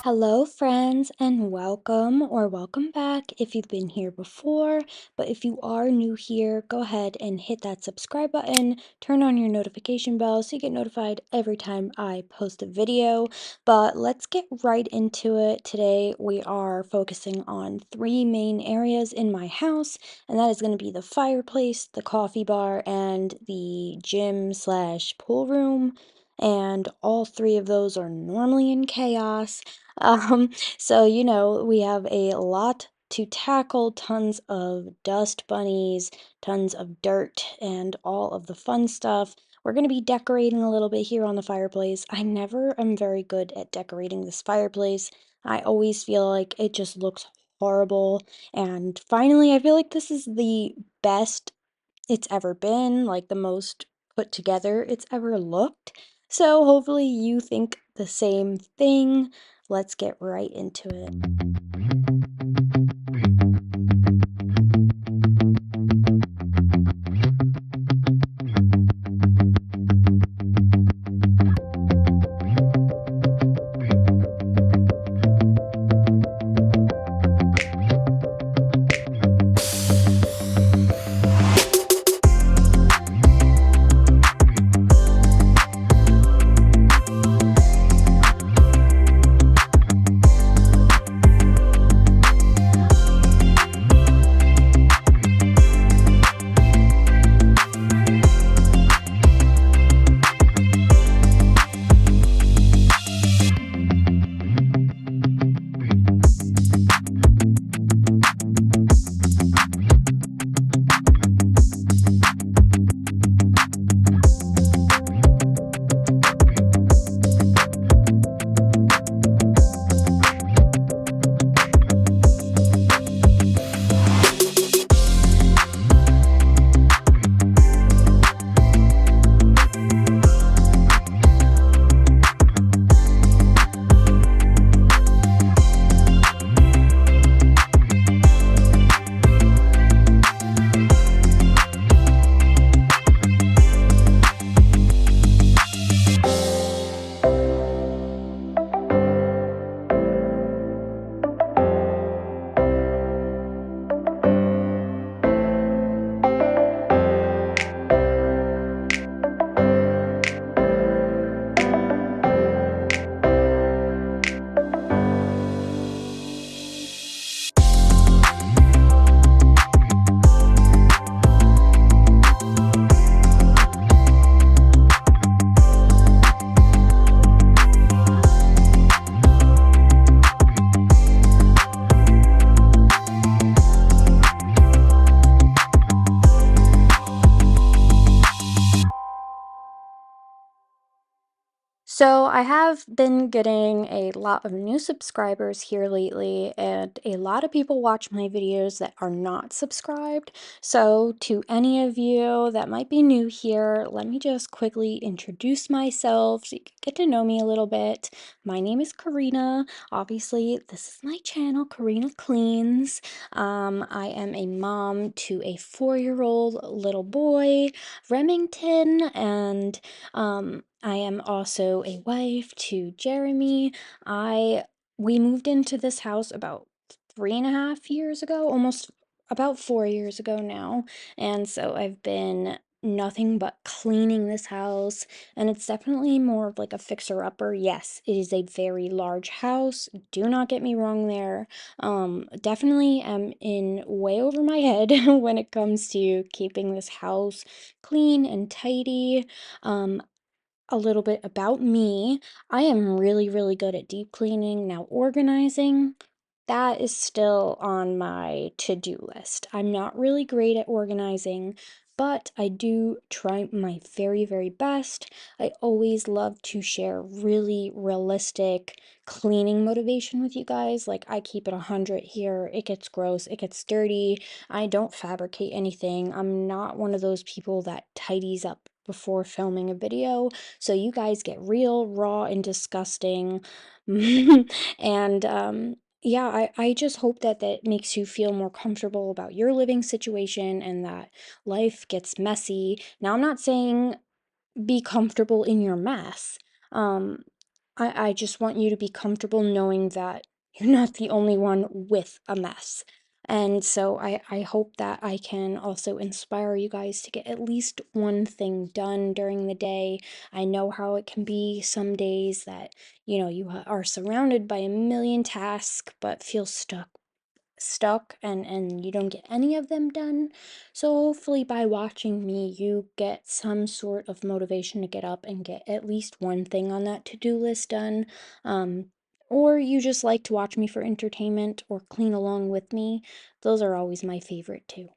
Hello, friends, and welcome or welcome back if you've been here before. But if you are new here, go ahead and hit that subscribe button, turn on your notification bell so you get notified every time I post a video. But let's get right into it. Today, we are focusing on three main areas in my house, and that is going to be the fireplace, the coffee bar, and the gym slash pool room. And all three of those are normally in chaos. Um, so we have a lot to tackle, tons of dust bunnies, tons of dirt, and all of the fun stuff. We're going to be decorating a little bit here on the fireplace. I never am very good at decorating this fireplace. I always feel like it just looks horrible. And finally, I feel like this is the best it's ever been, like the most put together it's ever looked. So hopefully you think the same thing. Let's get right into it. So, I have been getting a lot of new subscribers here lately, and a lot of people watch my videos that are not subscribed. So, to any of you that might be new here, let me just quickly introduce myself so you can get to know me a little bit. My name is Koreena. Obviously, this is my channel, Koreenacleans. I am a mom to a 4-year-old little boy, Remington, and I am also a wife to Jeremy. I We moved into this house about 3.5 years ago, almost about 4 years ago now. And so I've been nothing but cleaning this house, and it's definitely more of like a fixer-upper. Yes, it is a very large house. Do not get me wrong there. Definitely am in way over my head when it comes to keeping this house clean and tidy. Um, a little bit about me. I am really, really good at deep cleaning. Now, organizing, that is still on my to-do list. I'm not really great at organizing, but I do try my very, very best. I always love to share really realistic cleaning motivation with you guys. Like, I keep it 100 here. It gets gross, it gets dirty. I don't fabricate anything. I'm not one of those people that tidies up before filming a video. So you guys get real, raw, and disgusting. And yeah, I just hope that that makes you feel more comfortable about your living situation and that life gets messy. Now, I'm not saying be comfortable in your mess. Um, I just want you to be comfortable knowing that you're not the only one with a mess. And so I hope that I can also inspire you guys to get at least one thing done during the day. I know how it can be some days that, you are surrounded by a million tasks but feel stuck and you don't get any of them done. So hopefully by watching me you get some sort of motivation to get up and get at least one thing on that to-do list done. um or you just like to watch me for entertainment or clean along with me. Those are always my favorite too.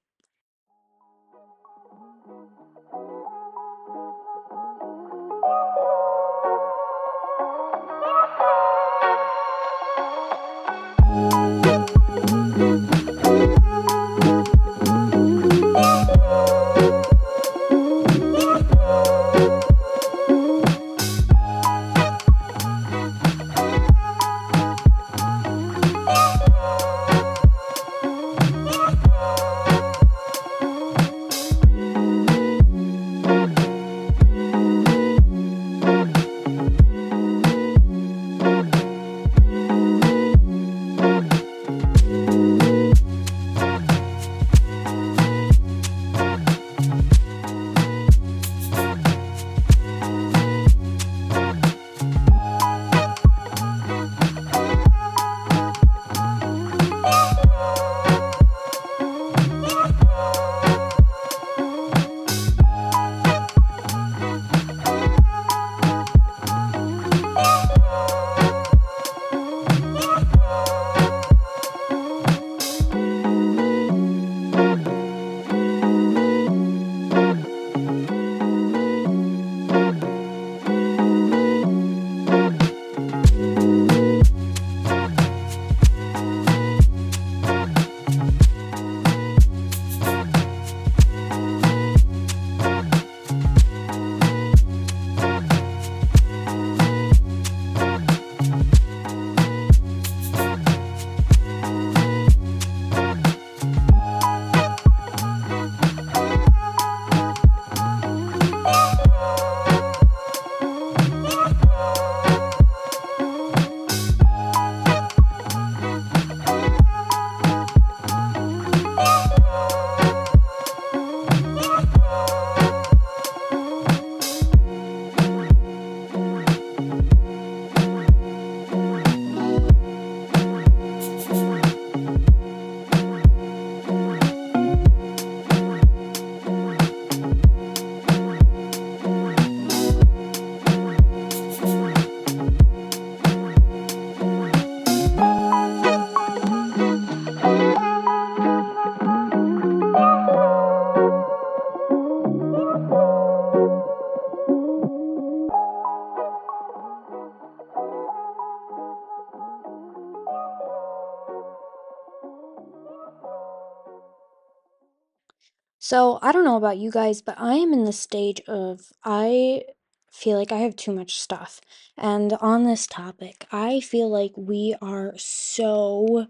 So, I don't know about you guys, but I am in the stage of I feel like I have too much stuff. And on this topic, I feel like we are so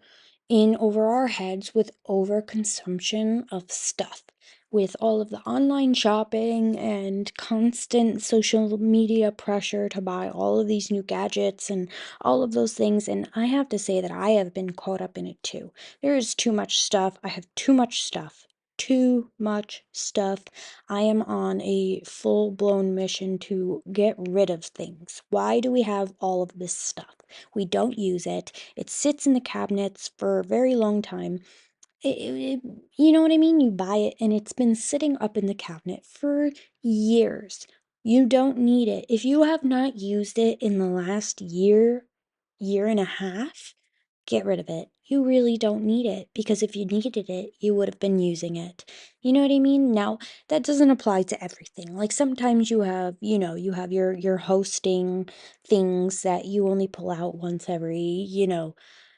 in over our heads with overconsumption of stuff. With all of the online shopping and constant social media pressure to buy all of these new gadgets and all of those things. And I have to say that I have been caught up in it too. There is too much stuff. I have too much stuff. Too much stuff. I am on a full-blown mission to get rid of things. Why do we have all of this stuff? We don't use it. It sits in the cabinets for a very long time. You know what I mean? You buy it and it's been sitting up in the cabinet for years. You don't need it. If you have not used it in the last year, year and a half, get rid of it. You really don't need it because if you needed it, you would have been using it. You know what I mean? Now, that doesn't apply to everything. Like sometimes you have, you have your hosting things that you only pull out once every,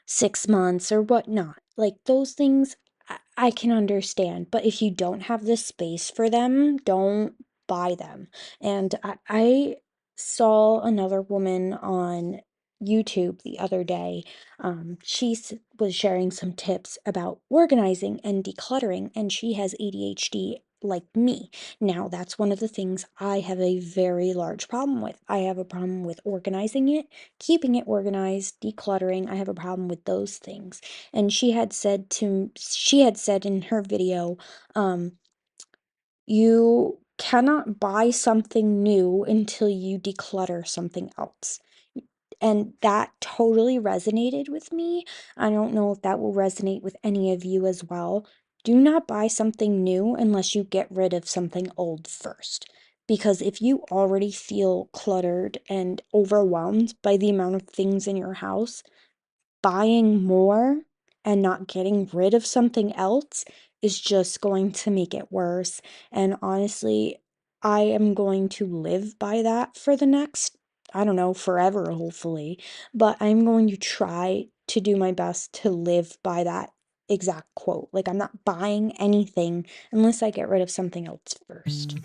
6 months or whatnot. Like those things I can understand, but if you don't have the space for them, don't buy them. And I saw another woman on YouTube the other day. Was sharing some tips about organizing and decluttering, and she has ADHD like me. Now, that's one of the things I have a very large problem with. I have a problem with organizing it, keeping it organized, decluttering. I have a problem with those things. And she had said in her video, um, you cannot buy something new until you declutter something else. And that totally resonated with me. I don't know if that will resonate with any of you as well. Do not buy something new unless you get rid of something old first. Because if you already feel cluttered and overwhelmed by the amount of things in your house, buying more and not getting rid of something else is just going to make it worse. And honestly, I am going to live by that for the next, I don't know, forever, hopefully. But I'm going to try to do my best to live by that exact quote. Like, I'm not buying anything unless I get rid of something else first.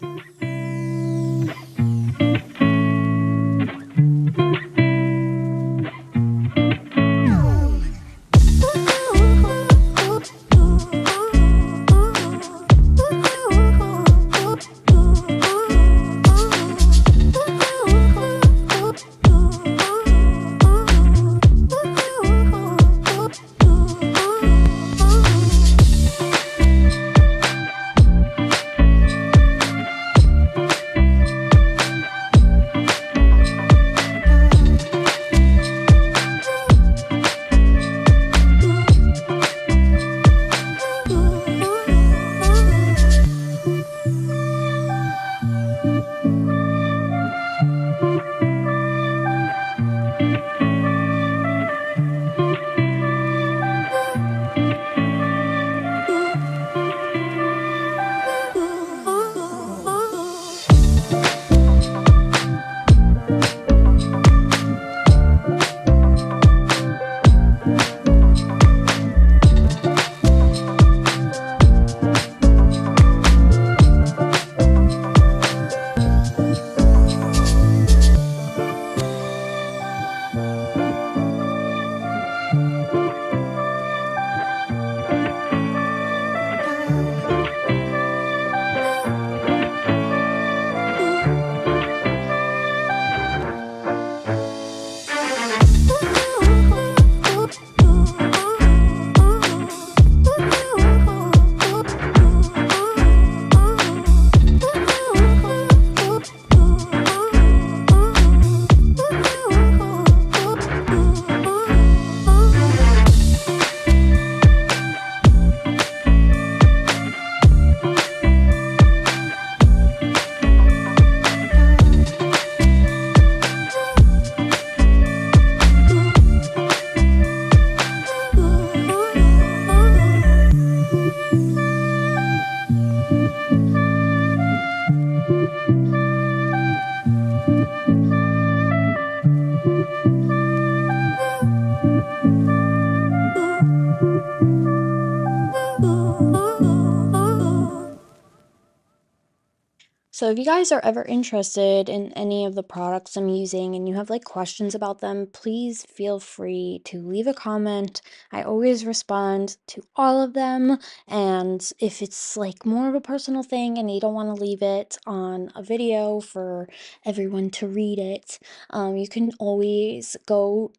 So if you guys are ever interested in any of the products I'm using and you have like questions about them, please feel free to leave a comment. I always respond to all of them. And if it's like more of a personal thing and you don't want to leave it on a video for everyone to read it, you can always go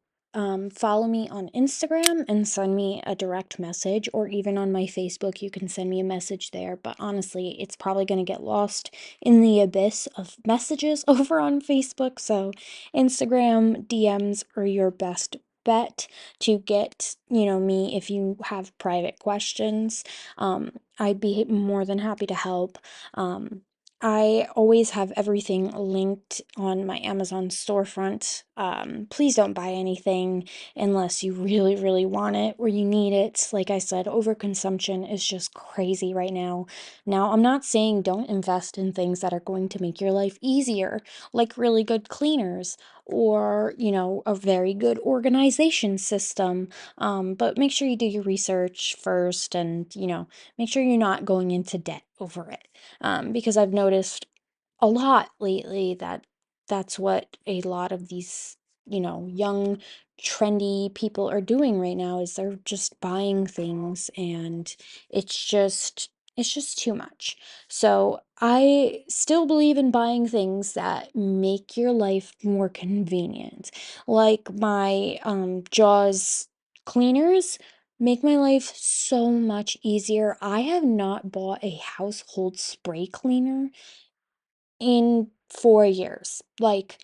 follow me on Instagram and send me a direct message, or even on my Facebook, you can send me a message there. But honestly, it's probably going to get lost in the abyss of messages over on Facebook. So Instagram DMs are your best bet to get, me if you have private questions. I'd be more than happy to help. I always have everything linked on my Amazon storefront. Please don't buy anything unless you really, really want it or you need it. Like I said, overconsumption is just crazy right now. Now, I'm not saying don't invest in things that are going to make your life easier, like really good cleaners or, a very good organization system. But make sure you do your research first and, make sure you're not going into debt over it. Because I've noticed a lot lately that that's what a lot of these, young, trendy people are doing right now is they're just buying things and it's just It's just too much. So I still believe in buying things that make your life more convenient. Like my Jaws cleaners make my life so much easier. I have not bought a household spray cleaner in 4 years, like,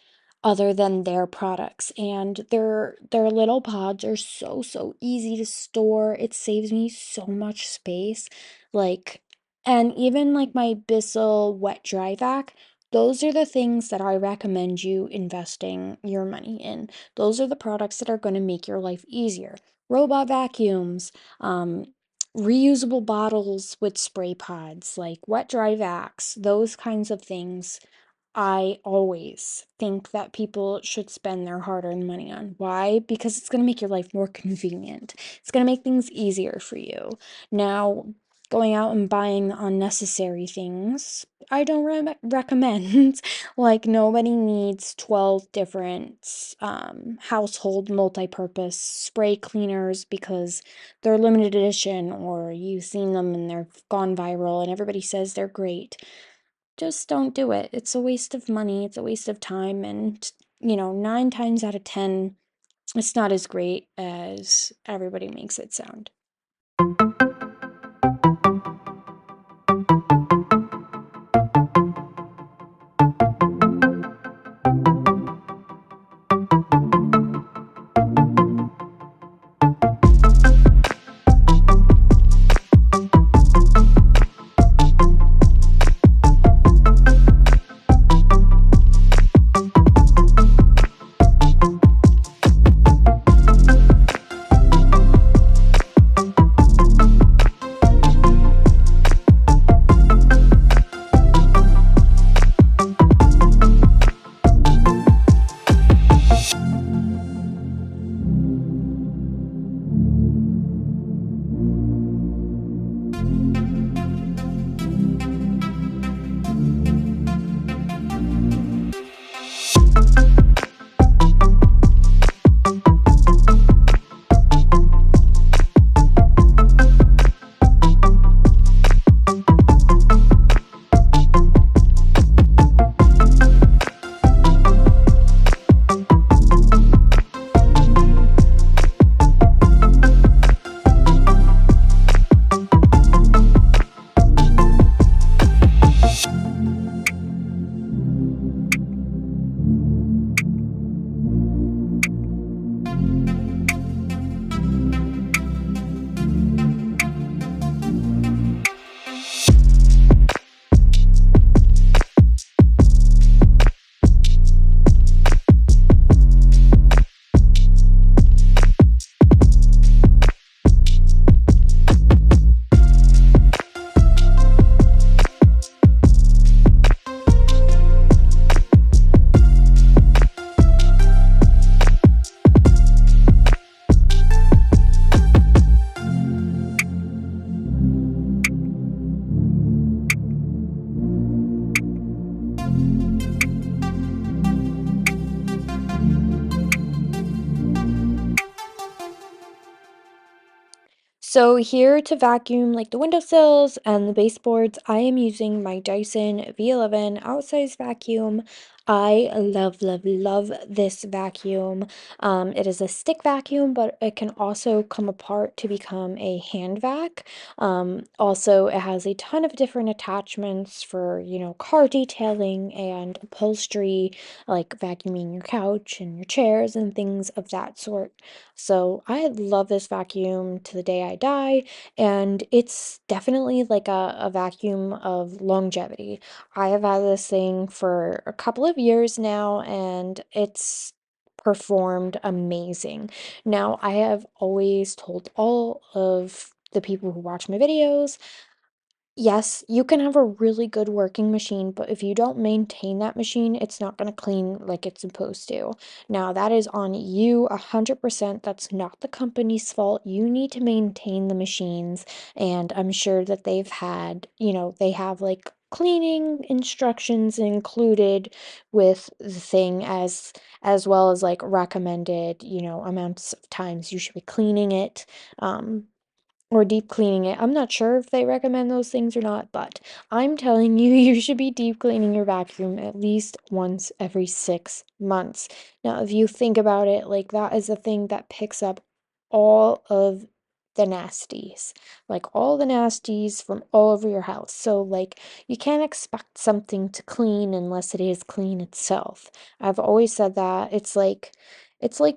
other than their products, and their little pods are so easy to store, it saves me so much space, like and even, like, my Bissell wet dry vac, those are the things that I recommend you investing your money in. Those are the products that are gonna make your life easier. Robot vacuums, reusable bottles with spray pods, like wet dry vacs, those kinds of things I always think that people should spend their hard-earned money on. Why? Because it's going to make your life more convenient. It's going to make things easier for you. Now, going out and buying unnecessary things, I don't recommend. Like, nobody needs 12 different household multi-purpose spray cleaners because they're limited edition or you've seen them and they're gone viral and everybody says they're great. Just don't do it. It's a waste of money, it's a waste of time, and, 9 times out of 10, it's not as great as everybody makes it sound. So here to vacuum like the windowsills and the baseboards, I am using my Dyson V11 outsize vacuum. I love this vacuum. It is a stick vacuum, but it can also come apart to become a hand vac. Also, it has a ton of different attachments for, car detailing and upholstery, like vacuuming your couch and your chairs and things of that sort. So I love this vacuum to the day I die, and it's definitely like a vacuum of longevity. I have had this thing for a couple of years now, and it's performed amazing. Now, I have always told all of the people who watch my videos, yes, you can have a really good working machine, but if you don't maintain that machine, it's not going to clean like it's supposed to. Now, that is on you 100%. That's not the company's fault. You need to maintain the machines, and I'm sure that they have like cleaning instructions included with the thing as well as like recommended, amounts of times you should be cleaning it. Um or deep cleaning it. I'm not sure if they recommend those things or not, but I'm telling you, you should be deep cleaning your vacuum at least once every 6 months. Now, if you think about it, like that is a thing that picks up all of the nasties, like all the nasties from all over your house. So, like, you can't expect something to clean unless it is clean itself. I've always said that. It's like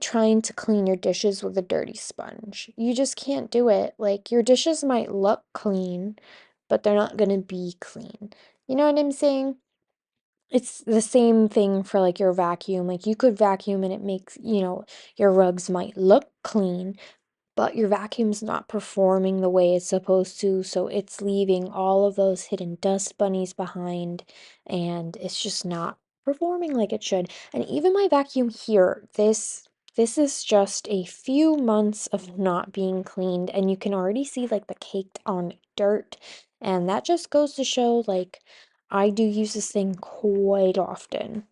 trying to clean your dishes with a dirty sponge. You just can't do it. Like, your dishes might look clean, but they're not gonna be clean. You know what I'm saying? It's the same thing for like your vacuum. Like, you could vacuum and it makes, your rugs might look clean, but your vacuum's not performing the way it's supposed to, so it's leaving all of those hidden dust bunnies behind, and it's just not performing like it should. And even my vacuum here, this is just a few months of not being cleaned, and you can already see like the caked on dirt, and that just goes to show like I do use this thing quite often.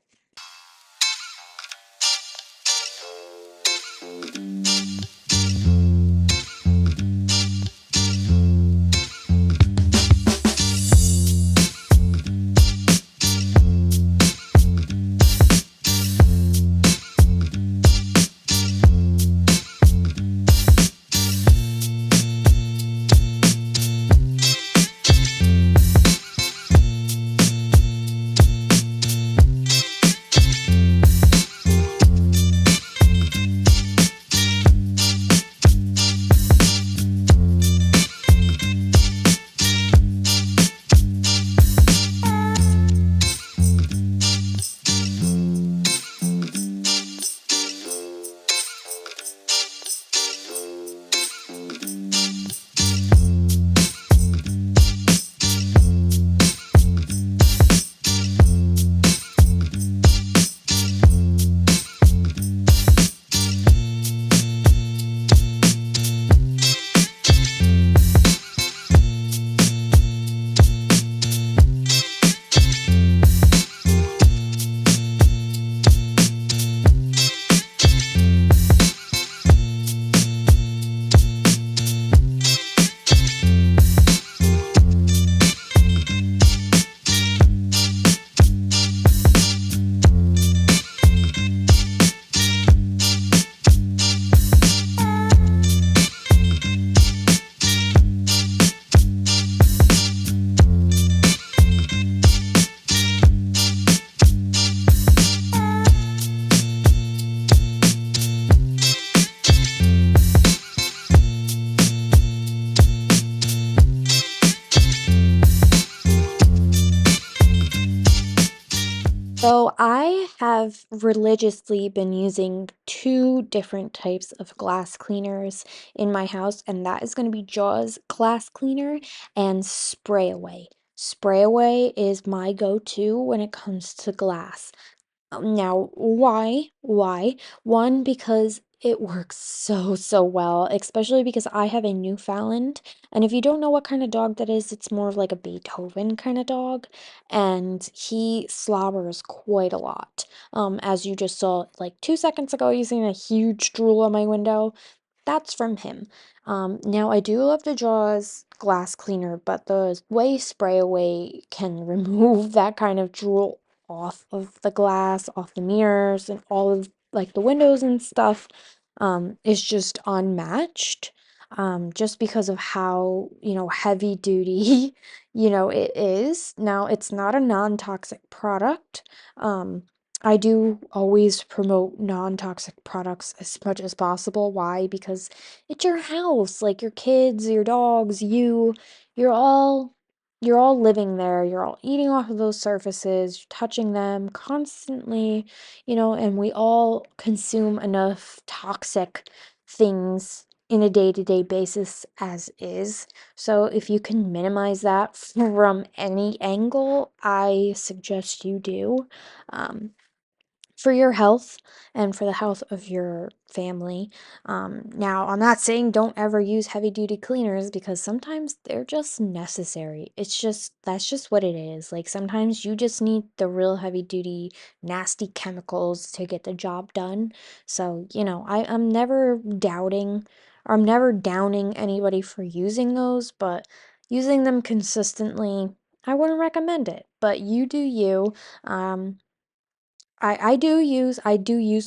So I have religiously been using two different types of glass cleaners in my house, and that is going to be Jaws glass cleaner and Spray Away. Spray Away is my go-to when it comes to glass. Now, why? Why? One, because it works so well, especially because I have a Newfoundland. And if you don't know what kind of dog that is, it's more of like a Beethoven kind of dog. And he slobbers quite a lot. As you just saw like 2 seconds ago, using a huge drool on my window. That's from him. Now I do love the Jaws glass cleaner, but the way Spray Away can remove that kind of drool off of the glass, off the mirrors, and all of like the windows and stuff, is just unmatched. Just because of how, heavy duty, it is. Now, it's not a non-toxic product. I do always promote non-toxic products as much as possible. Why? Because it's your house, like your kids, your dogs, you're all you're all living there. You're all eating off of those surfaces, you're touching them constantly, and we all consume enough toxic things in a day-to-day basis as is. So if you can minimize that from any angle, I suggest you do. Um, for your health and for the health of your family. Now, I'm not saying don't ever use heavy duty cleaners because sometimes they're just necessary. That's just what it is. Like sometimes you just need the real heavy duty, nasty chemicals to get the job done. So, I'm never doubting I'm never downing anybody for using those, but using them consistently, I wouldn't recommend it. But you do you. Um, I do use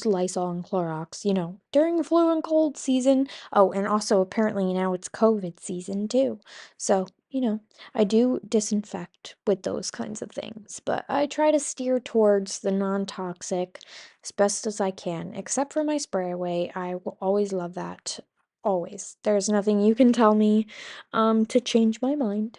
Lysol and Clorox, during flu and cold season. Oh, and also apparently now it's COVID season too. So, I do disinfect with those kinds of things, but I try to steer towards the non-toxic as best as I can, except for my spray away. I will always love that. Always. There's nothing you can tell me to change my mind.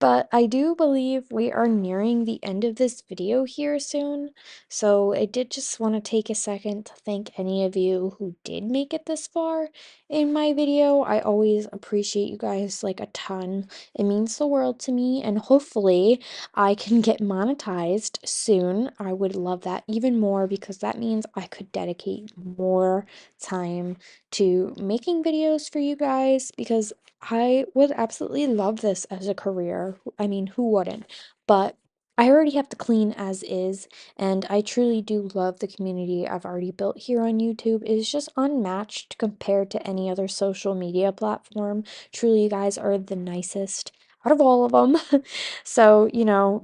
But I do believe we are nearing the end of this video here soon. So I did just want to take a second to thank any of you who did make it this far in my video. I always appreciate you guys like a ton. It means the world to me, and hopefully I can get monetized soon. I would love that even more because that means I could dedicate more time to making videos for you guys because I would absolutely love this as a career. I mean, who wouldn't? But I already have to clean as is, and I truly do love the community I've already built here on YouTube. It is just unmatched compared to any other social media platform. Truly, you guys are the nicest out of all of them. So,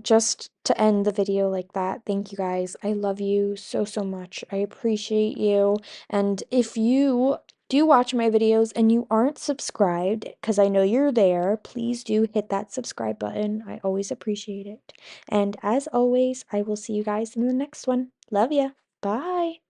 just to end the video like that, thank you guys. I love you so, so much. I appreciate you. And if you do watch my videos and you aren't subscribed, because I know you're there, please do hit that subscribe button. I always appreciate it. And as always, I will see you guys in the next one. Love ya. Bye.